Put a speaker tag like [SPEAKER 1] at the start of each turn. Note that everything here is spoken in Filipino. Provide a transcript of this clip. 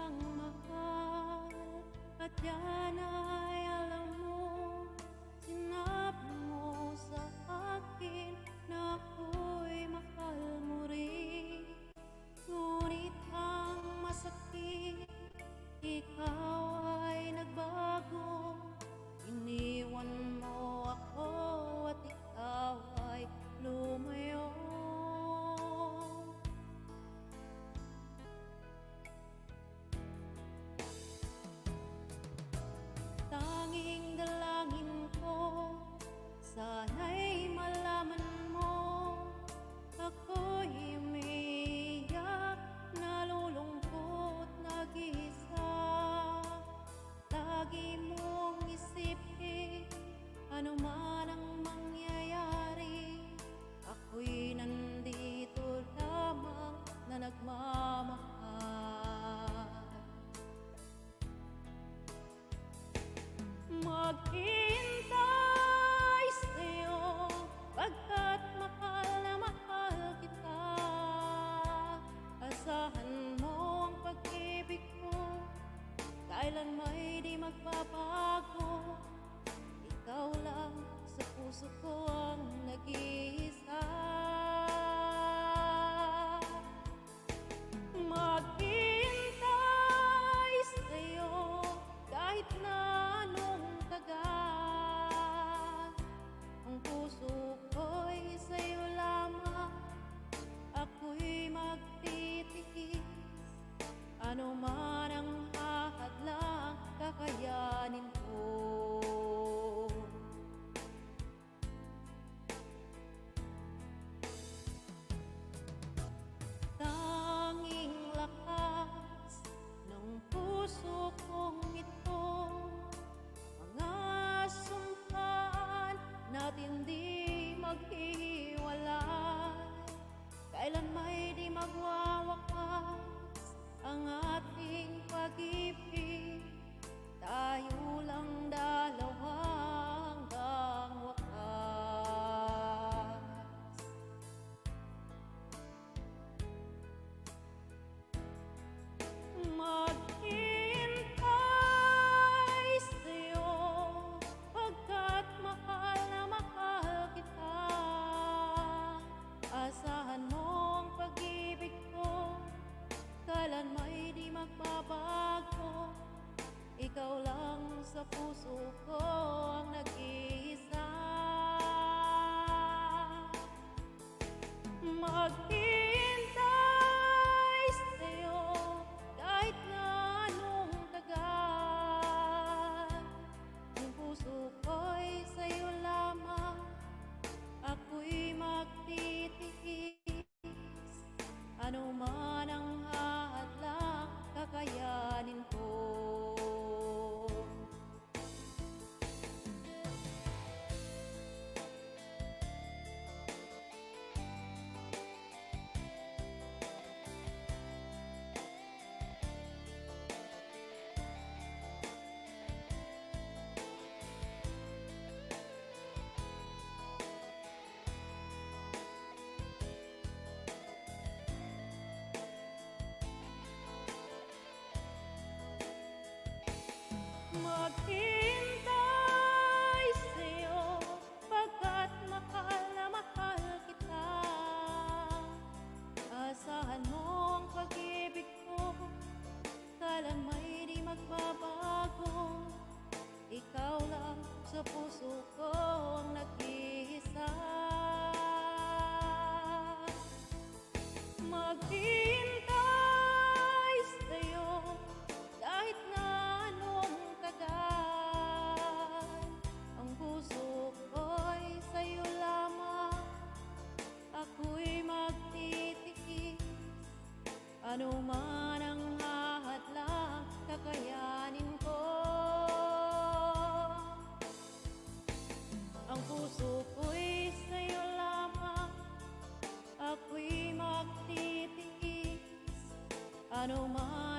[SPEAKER 1] kitang mahal. At yan ay alam mo, sinabi mo sa akin na ako'y mahal mo rin. Ngunit ang masakit, ikaw ay nagbago. Iniwan mo ako at ikaw ay lumayo. Tanging dalangin ko, sana'y malaman mo, ako'y umiiyak, nalulungkot, nag-iisa. Lagi mong isipin, ano man ang mangyayari, ako'y nandito lamang na nagmamahal. Maghihintay sa'yo, pagkat mahal na mahal kita. Asahan mo ang pag-ibig ko, kailan may di magbabago. Ikaw lang sa puso ko ang nag-iisa. Maghihintay sa'yo kahit na anong tagal. Ang puso ko'y sa'yo lamang, ako'y magtitiis. Ano man ang hahadlang, kakayanin ko. Tanging lakas ng puso kong ito, mga sumpaan natin di maghiwalay. Kailan may di magwawakas ang ating pag-ibig, tayo lang dalawa hanggang wakas. Maghintay sa'yo, pagkat mahal na mahal kita. Asahan mo ang pag-ibig ko, kailan may di magbabago. Ikaw lang sa puso ko ang nag-iisa. Maghihintay sa'yo kahit na anong tagal. Ang puso ko'y sa'yo lamang, ako'y magtitiis. Ano man ang hahadlang, kakayanin ko. Maghintay sa'yo, pagkat mahal na mahal kita. Asahan mo ang pag-ibig ko, kailan may di magbabago. Ikaw lang sa puso ko ang nag-iisa. Maghintay sa'yo kahit na anong tagal. Ang puso ko'y sa'yo lamang, ako'y magtitiis. Ano man ang hahadlang, kakayanin ko. Ang puso ko'y sa'yo lamang, ako'y magtitiis. Ano man